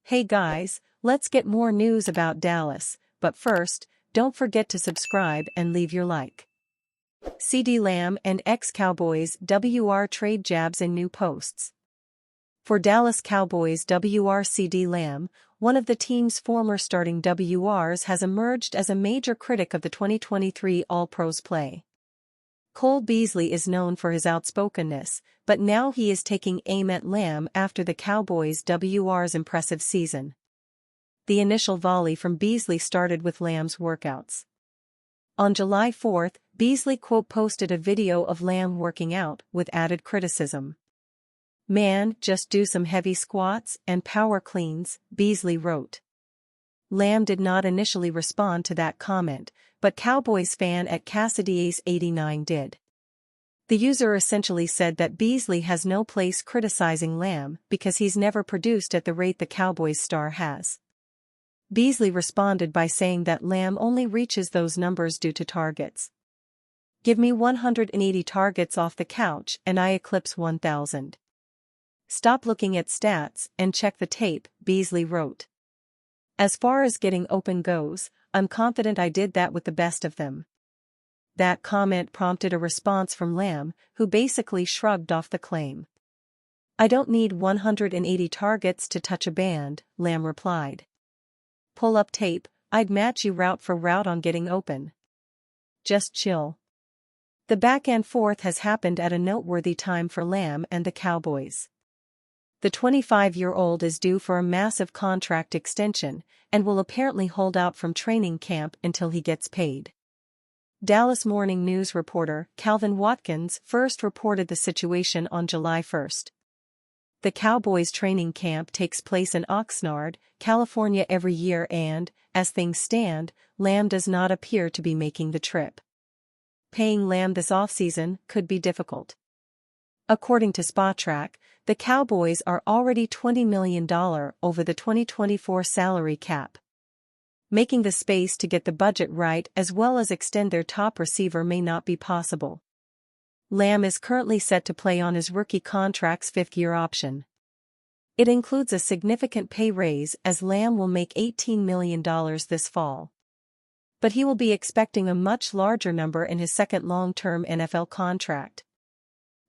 Hey guys, let's get more news about Dallas, but first, don't forget to subscribe and leave your like. CeeDee Lamb and ex-Cowboys WR trade jabs in new posts. For Dallas Cowboys CeeDee Lamb, one of the team's former starting WRs has emerged as a major critic of the 2023 All-Pros play. Cole Beasley is known for his outspokenness, but now he is taking aim at Lamb after the Cowboys WR's impressive season. The initial volley from Beasley started with Lamb's workouts. On July 4, Beasley posted a video of Lamb working out with added criticism. "Man, just do some heavy squats and power cleans," Beasley wrote. Lamb did not initially respond to that comment, but Cowboys fan at CassidyAce89 did. The user essentially said that Beasley has no place criticizing Lamb because he's never produced at the rate the Cowboys star has. Beasley responded by saying that Lamb only reaches those numbers due to targets. "Give me 180 targets off the couch and I eclipse 1,000. Stop looking at stats and check the tape," Beasley wrote. "As far as getting open goes, I'm confident I did that with the best of them." That comment prompted a response from Lamb, who basically shrugged off the claim. "I don't need 180 targets to touch a band," Lamb replied. "Pull up tape, I'd match you route for route on getting open. Just chill." The back and forth has happened at a noteworthy time for Lamb and the Cowboys. The 25-year-old is due for a massive contract extension and will apparently hold out from training camp until he gets paid. Dallas Morning News reporter Calvin Watkins first reported the situation on July 1. The Cowboys' training camp takes place in Oxnard, California every year and, as things stand, Lamb does not appear to be making the trip. Paying Lamb this offseason could be difficult. According to Spotrac, the Cowboys are already $20 million over the 2024 salary cap. Making the space to get the budget right as well as extend their top receiver may not be possible. Lamb is currently set to play on his rookie contract's fifth-year option. It includes a significant pay raise as Lamb will make $18 million this fall. But he will be expecting a much larger number in his second long-term NFL contract.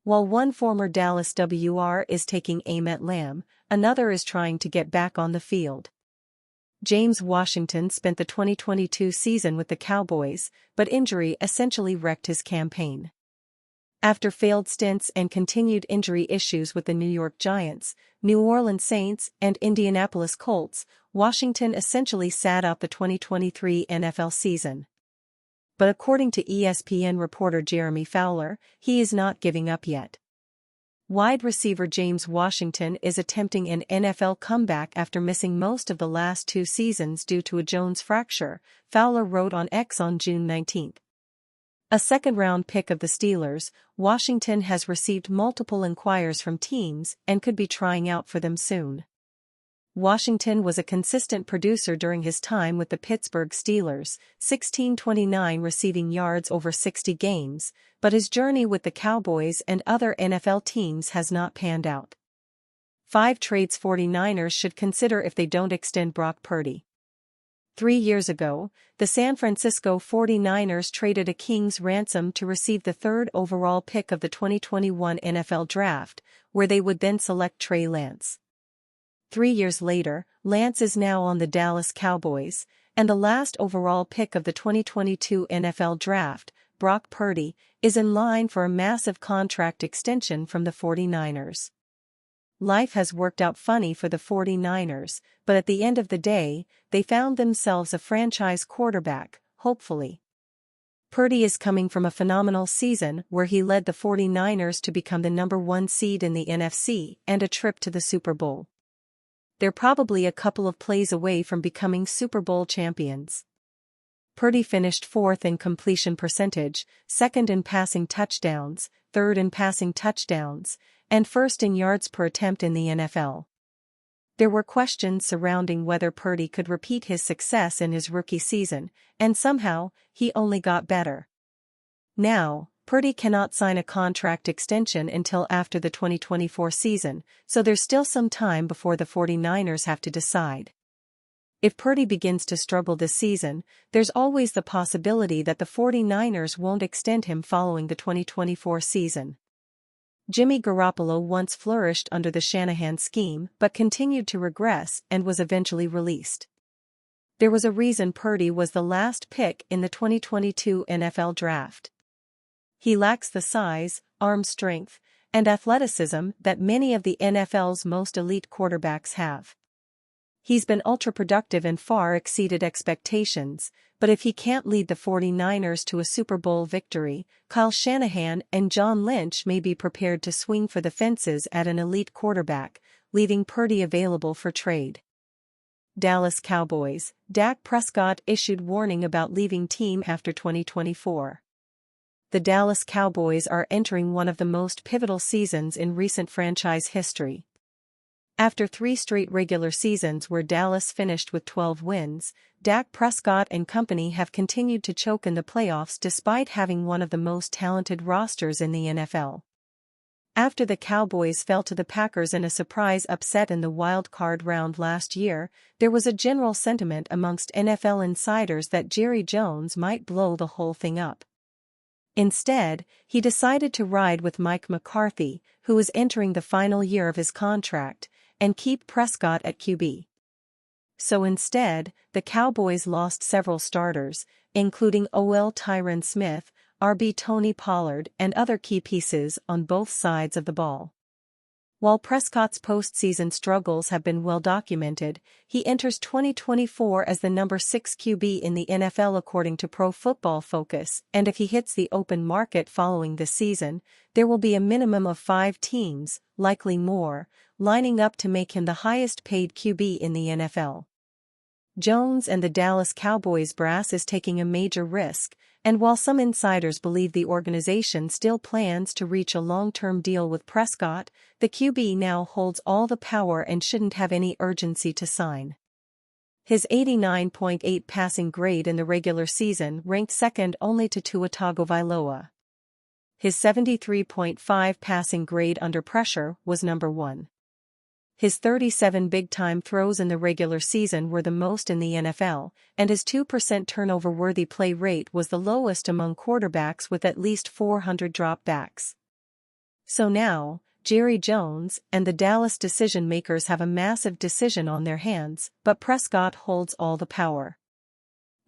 While one former Dallas WR is taking aim at Lamb, another is trying to get back on the field. James Washington spent the 2022 season with the Cowboys, but injury essentially wrecked his campaign. After failed stints and continued injury issues with the New York Giants, New Orleans Saints, and Indianapolis Colts, Washington essentially sat out the 2023 NFL season. But according to ESPN reporter Jeremy Fowler, he is not giving up yet. Wide receiver James Washington is attempting an NFL comeback after missing most of the last 2 seasons due to a Jones fracture, Fowler wrote on X on June 19. A second-round pick of the Steelers, Washington has received multiple inquiries from teams and could be trying out for them soon. Washington was a consistent producer during his time with the Pittsburgh Steelers, 1629 receiving yards over 60 games, but his journey with the Cowboys and other NFL teams has not panned out. 5 trades 49ers should consider if they don't extend Brock Purdy. 3 years ago, the San Francisco 49ers traded a king's ransom to receive the 3rd overall pick of the 2021 NFL Draft, where they would then select Trey Lance. 3 years later, Lance is now on the Dallas Cowboys, and the last overall pick of the 2022 NFL Draft, Brock Purdy, is in line for a massive contract extension from the 49ers. Life has worked out funny for the 49ers, but at the end of the day, they found themselves a franchise quarterback, hopefully. Purdy is coming from a phenomenal season where he led the 49ers to become the number 1 seed in the NFC and a trip to the Super Bowl. They're probably a couple of plays away from becoming Super Bowl champions. Purdy finished 4th in completion percentage, 2nd in passing touchdowns, 3rd in passing touchdowns, and 1st in yards per attempt in the NFL. There were questions surrounding whether Purdy could repeat his success in his rookie season, and somehow, he only got better. Now, Purdy cannot sign a contract extension until after the 2024 season, so there's still some time before the 49ers have to decide. If Purdy begins to struggle this season, there's always the possibility that the 49ers won't extend him following the 2024 season. Jimmy Garoppolo once flourished under the Shanahan scheme but continued to regress and was eventually released. There was a reason Purdy was the last pick in the 2022 NFL Draft. He lacks the size, arm strength, and athleticism that many of the NFL's most elite quarterbacks have. He's been ultra-productive and far exceeded expectations, but if he can't lead the 49ers to a Super Bowl victory, Kyle Shanahan and John Lynch may be prepared to swing for the fences at an elite quarterback, leaving Purdy available for trade. Dallas Cowboys. Dak Prescott issued warning about leaving team after 2024. The Dallas Cowboys are entering one of the most pivotal seasons in recent franchise history. After 3 straight regular seasons where Dallas finished with 12 wins, Dak Prescott and company have continued to choke in the playoffs despite having one of the most talented rosters in the NFL. After the Cowboys fell to the Packers in a surprise upset in the wild card round last year, there was a general sentiment amongst NFL insiders that Jerry Jones might blow the whole thing up. Instead, he decided to ride with Mike McCarthy, who was entering the final year of his contract, and keep Prescott at QB. So instead, the Cowboys lost several starters, including OL Tyron Smith, RB Tony Pollard and other key pieces on both sides of the ball. While Prescott's postseason struggles have been well documented, he enters 2024 as the number 6 QB in the NFL according to Pro Football Focus, and if he hits the open market following this season, there will be a minimum of 5 teams, likely more, lining up to make him the highest-paid QB in the NFL. Jones and the Dallas Cowboys brass is taking a major risk, and while some insiders believe the organization still plans to reach a long-term deal with Prescott, the QB now holds all the power and shouldn't have any urgency to sign. His 89.8 passing grade in the regular season ranked second only to Tua Tagovailoa. His 73.5 passing grade under pressure was number 1. His 37 big-time throws in the regular season were the most in the NFL, and his 2% turnover-worthy play rate was the lowest among quarterbacks with at least 400 dropbacks. So now, Jerry Jones and the Dallas decision-makers have a massive decision on their hands, but Prescott holds all the power.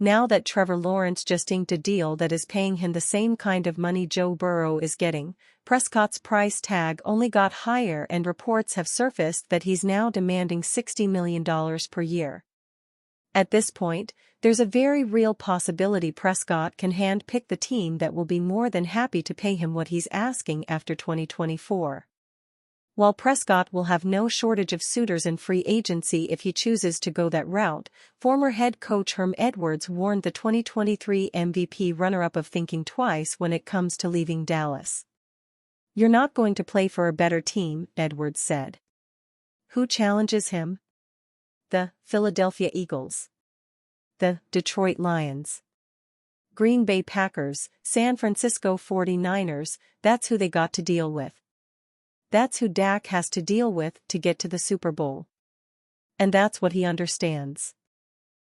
Now that Trevor Lawrence just inked a deal that is paying him the same kind of money Joe Burrow is getting, Prescott's price tag only got higher and reports have surfaced that he's now demanding $60 million per year. At this point, there's a very real possibility Prescott can hand-pick the team that will be more than happy to pay him what he's asking after 2024. While Prescott will have no shortage of suitors in free agency if he chooses to go that route, former head coach Herm Edwards warned the 2023 MVP runner-up of thinking twice when it comes to leaving Dallas. "You're not going to play for a better team," Edwards said. Who challenges him? The Philadelphia Eagles, the Detroit Lions, Green Bay Packers, San Francisco 49ers, that's who they got to deal with. That's who Dak has to deal with to get to the Super Bowl. And that's what he understands.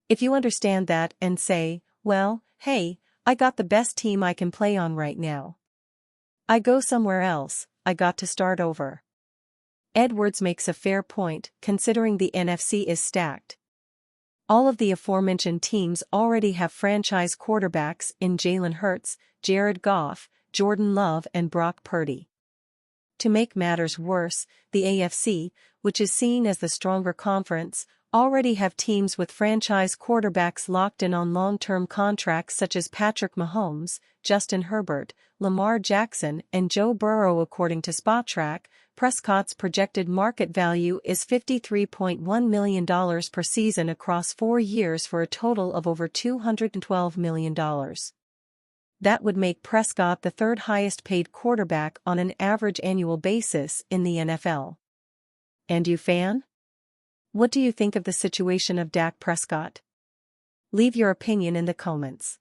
If you understand that and say, well, hey, I got the best team I can play on right now. I go somewhere else, I got to start over. Edwards makes a fair point, considering the NFC is stacked. All of the aforementioned teams already have franchise quarterbacks in Jalen Hurts, Jared Goff, Jordan Love and Brock Purdy. To make matters worse, the AFC, which is seen as the stronger conference, already have teams with franchise quarterbacks locked in on long-term contracts such as Patrick Mahomes, Justin Herbert, Lamar Jackson and Joe Burrow. According to Spotrac, Prescott's projected market value is $53.1 million per season across 4 years for a total of over $212 million. That would make Prescott the third highest-paid quarterback on an average annual basis in the NFL. And you fan? What do you think of the situation of Dak Prescott? Leave your opinion in the comments.